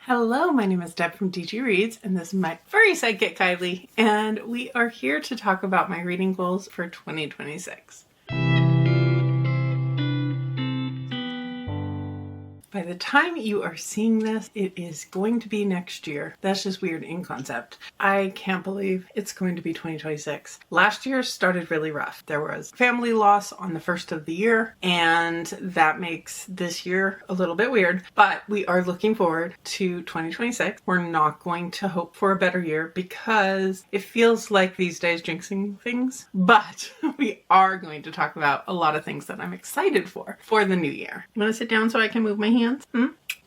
Hello, my name is Deb from DG Reads, and this is my furry sidekick, Kylie, and we are here to talk about my reading goals for 2026. By the time you are seeing this, it is going to be next year. That's just weird in concept. I can't believe it's going to be 2026. Last year started really rough. There was family loss on the first of the year, and that makes this year a little bit weird, but we are looking forward to 2026. We're not going to hope for a better year because it feels like these days jinxing things, but we are going to talk about a lot of things that I'm excited for the new year. You want to sit down so I can move my hands?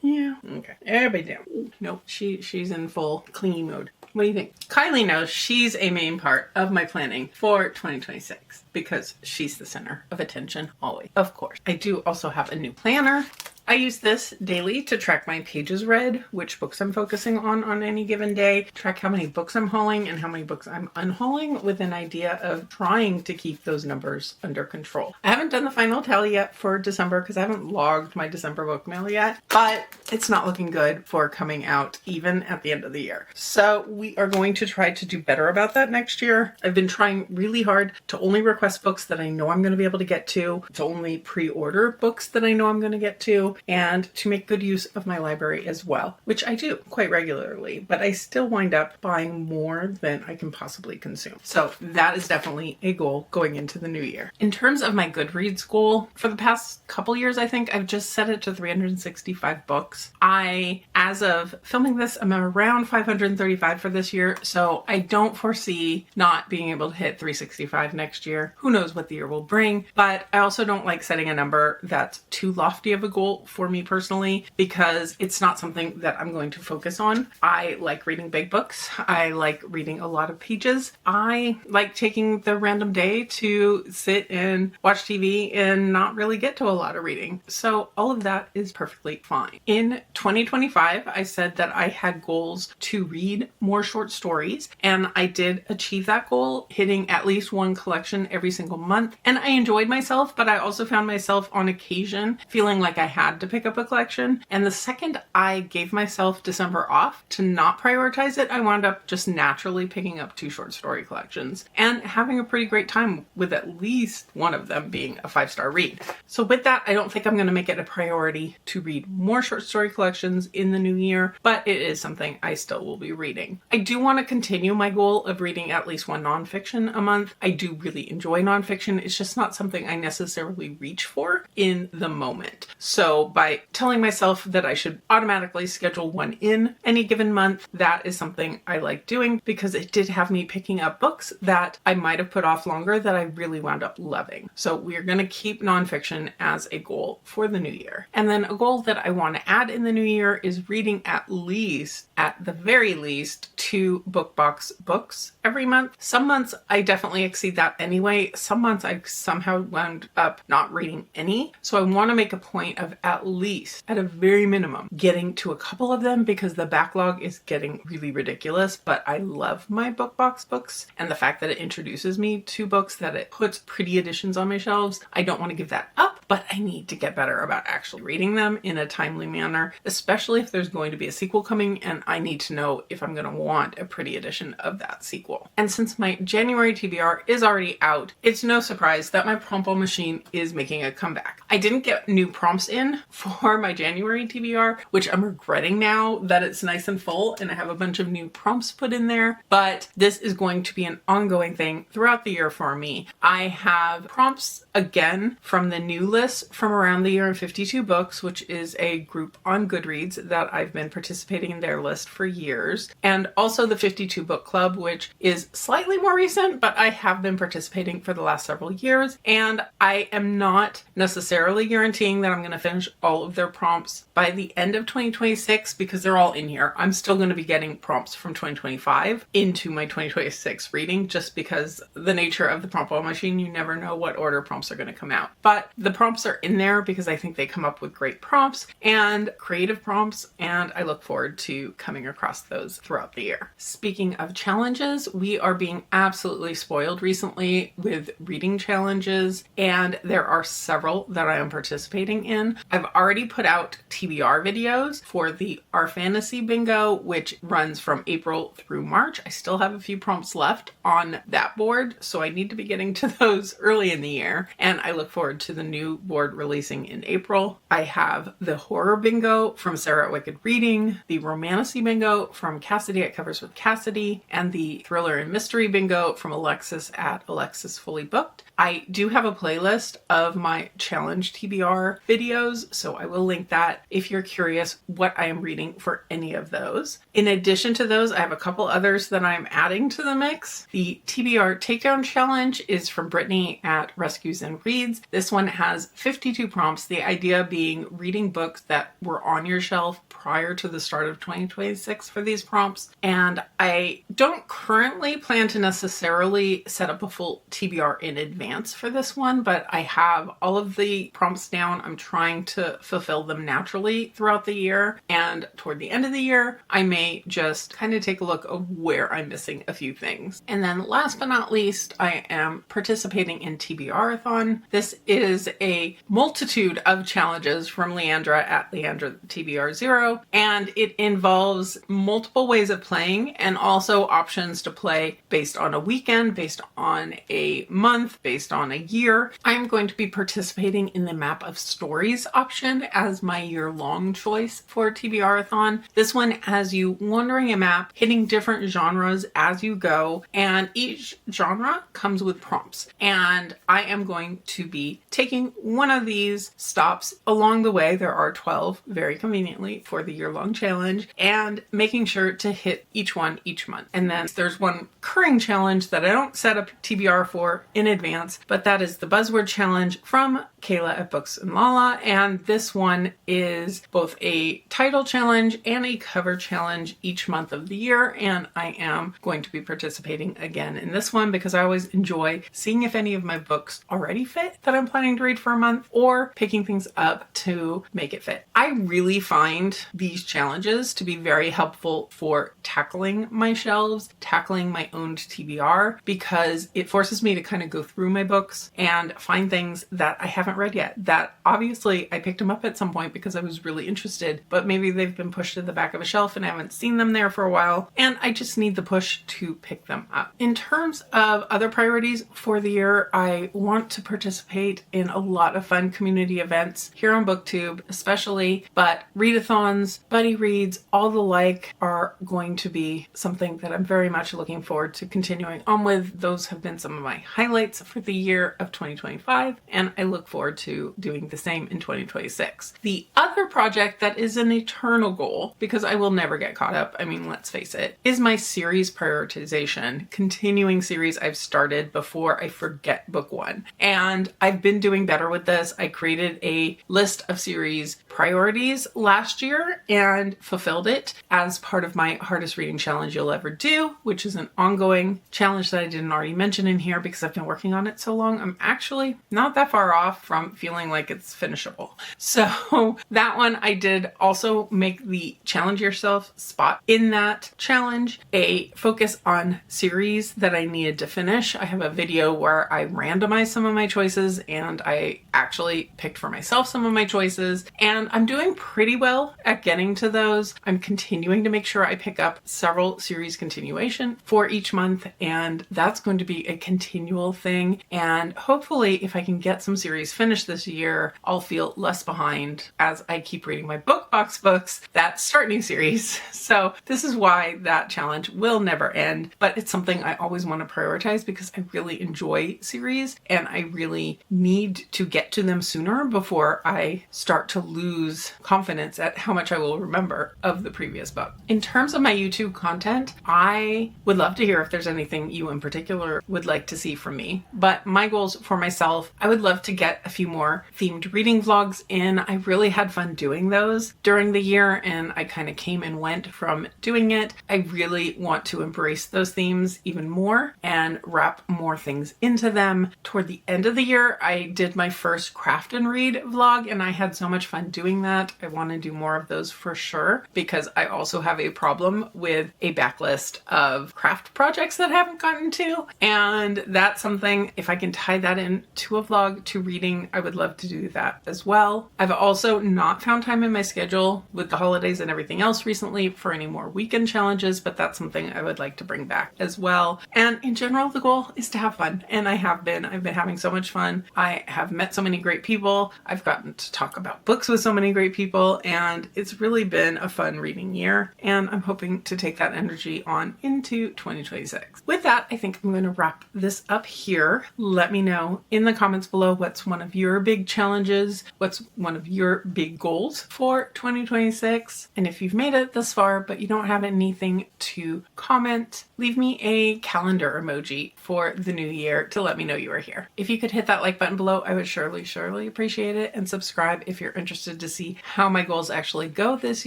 Yeah. Okay. Everybody down. Nope. She's in full cleaning mode. What do you think? Kylie knows she's a main part of my planning for 2026 because she's the center of attention always. Of course. I do also have a new planner. I use this daily to track my pages read, which books I'm focusing on any given day, track how many books I'm hauling and how many books I'm unhauling with an idea of trying to keep those numbers under control. I haven't done the final tally yet for December because I haven't logged my December book mail yet, but it's not looking good for coming out even at the end of the year. So we are going to try to do better about that next year. I've been trying really hard to only request books that I know I'm going to be able to get to only pre-order books that I know I'm going to get to, and to make good use of my library as well, which I do quite regularly, but I still wind up buying more than I can possibly consume. So that is definitely a goal going into the new year. In terms of my Goodreads goal, for the past couple years, I think I've just set it to 365 books. As of filming this, I'm around 535 for this year, so I don't foresee not being able to hit 365 next year. Who knows what the year will bring, but I also don't like setting a number that's too lofty of a goal for me personally because it's not something that I'm going to focus on. I like reading big books. I like reading a lot of pages. I like taking the random day to sit and watch TV and not really get to a lot of reading. So all of that is perfectly fine. In 2025, I said that I had goals to read more short stories, and I did achieve that goal, hitting at least one collection every single month. And I enjoyed myself, but I also found myself on occasion feeling like I had to pick up a collection. And the second I gave myself December off to not prioritize it, I wound up just naturally picking up 2 short story collections and having a pretty great time with at least one of them being a 5-star read. So with that, I don't think I'm going to make it a priority to read more short story collections in the new year, but it is something I still will be reading. I do want to continue my goal of reading at least one nonfiction a month. I do really enjoy nonfiction. It's just not something I necessarily reach for in the moment. So by telling myself that I should automatically schedule one in any given month, that is something I like doing because it did have me picking up books that I might have put off longer that I really wound up loving. So we're going to keep nonfiction as a goal for the new year. And then a goal that I want to add in the new year is reading at the very least 2 book box books every month. Some months I definitely exceed that anyway. Some months I somehow wound up not reading any. So I want to make a point of at least, at a very minimum, getting to a couple of them because the backlog is getting really ridiculous. But I love my book box books, and the fact that it introduces me to books, that it puts pretty editions on my shelves, I don't want to give that up, but I need to get better about actually reading them in a timely manner, especially if there's going to be a sequel coming and I need to know if I'm going to want a pretty edition of that sequel. And since my January TBR is already out, it's no surprise that my prompt machine is making a comeback. I didn't get new prompts in for my January TBR, which I'm regretting now that it's nice and full and I have a bunch of new prompts put in there, but this is going to be an ongoing thing throughout the year for me. I have prompts again from the new list from Around the Year in 52 Books, which is a group on Goodreads that I've been participating in their list for years, and also the 52 Book Club, which is slightly more recent, but I have been participating for the last several years, and I am not necessarily guaranteeing that I'm going to finish all of their prompts by the end of 2026 because they're all in here. I'm still going to be getting prompts from 2025 into my 2026 reading just because the nature of the prompt machine, you never know what order prompts prompts are going to come out. But the prompts are in there because I think they come up with great prompts and creative prompts, and I look forward to coming across those throughout the year. Speaking of challenges, we are being absolutely spoiled recently with reading challenges, and there are several that I am participating in. I've already put out TBR videos for the Romantasy Bingo, which runs from April through March. I still have a few prompts left on that board, so I need to be getting to those early in the year, and I look forward to the new board releasing in April. I have the Horror Bingo from Sarah at Wicked Reading, the Romantasy Bingo from Cassidy at Covers with Cassidy, and the Thriller and Mystery Bingo from Alexis at Alexis Fully Booked. I do have a playlist of my challenge TBR videos, so I will link that if you're curious what I am reading for any of those. In addition to those, I have a couple others that I'm adding to the mix. The TBR Takedown Challenge is from Brittany at Rescues and Reads. This one has 52 prompts, the idea being reading books that were on your shelf prior to the start of 2026 for these prompts. And I don't currently plan to necessarily set up a full TBR in advance for this one, but I have all of the prompts down. I'm trying to fulfill them naturally throughout the year, and toward the end of the year, I may just kind of take a look of where I'm missing a few things. And then last but not least, I am participating in TBRathon. This is a multitude of challenges from Leandra at Leandra TBR0, and it involves multiple ways of playing and also options to play based on a weekend, based on a month, based on a year. I'm going to be participating in the Map of Stories option as my year-long choice for TBRathon. This one has you wandering a map, hitting different genres as you go, and each genre comes with prompts. And I am going to be taking one of these stops along the way. There are 12 very conveniently for the year-long challenge, and making sure to hit each one each month. And then there's one recurring challenge that I don't set up TBR for in advance, but that is the Buzzword challenge from Kayla at Books and Lala, and this one is both a title challenge and a cover challenge each month of the year, and I am going to be participating again in this one because I always enjoy seeing if any of my books already fit that I'm planning to read for a month, or picking things up to make it fit. I really find these challenges to be very helpful for tackling my shelves, tackling my owned TBR, because it forces me to kind of go through my books and find things that I haven't read yet, that obviously I picked them up at some point because I was really interested, but maybe they've been pushed to the back of a shelf and I haven't seen them there for a while, and I just need the push to pick them up. In terms of other priorities for the year, I want to participate in a lot of fun community events here on BookTube especially, but readathons, buddy reads, all the like are going to be something that I'm very much looking forward to continuing on with. Those have been some of my highlights for the year of 2025, and I look forward to doing the same in 2026. The other project that is an eternal goal, because I will never get caught up, I mean, let's face it, is my series prioritization, continuing series I've started before I forget book one. And I've been doing better with this. I created a list of series priorities last year and fulfilled it as part of my hardest reading challenge you'll ever do, which is an ongoing challenge that I didn't already mention in here because I've been working on it so long. I'm actually not that far off from feeling like it's finishable. So that one I did also make the challenge yourself spot in that challenge a focus on series that I needed to finish. I have a video where I randomized some of my choices and I actually picked for myself some of my choices, and I'm doing pretty well at getting to those. I'm continuing to make sure I pick up several series continuation for each month, and that's going to be a continual thing. And hopefully if I can get some series finished this year, I'll feel less behind as I keep reading my book box books that start new series. So this is why that challenge will never end, but it's something I always want to prioritize because I really enjoy series and I really need to get to them sooner before I start to lose confidence at how much I will remember of the previous book. In terms of my YouTube content, I would love to hear if there's anything you in particular would like to see from me, but my goals for myself, I would love to get a few more themed reading vlogs in. I really had fun doing those during the year and I kind of came and went from doing it. I really want to embrace those themes even more and wrap more things into them toward the end of the year, I did my first craft and read vlog, and I had so much fun doing that. I want to do more of those for sure, because I also have a problem with a backlist of craft projects that I haven't gotten to. And that's something, if I can tie that into a vlog to reading, I would love to do that as well. I've also not found time in my schedule with the holidays and everything else recently for any more weekend challenges, but that's something I would like to bring back as well. And in general, the goal is to have fun. And I've been having so much fun. I have met so many great people. I've gotten to talk about books with so many great people, and it's really been a fun reading year. And I'm hoping to take that energy on into 2026. With that, I think I'm going to wrap this up here. Let me know in the comments below what's one of your big challenges, what's one of your big goals for 2026. And if you've made it this far, but you don't have anything to comment, leave me a calendar emoji for the new year to let me know you are here. If you could hit that like button below, I would surely appreciate it, and subscribe if you're interested to see how my goals actually go this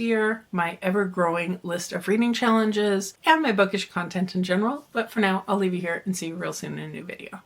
year, my ever-growing list of reading challenges, and my bookish content in general. But for now, I'll leave you here and see you real soon in a new video.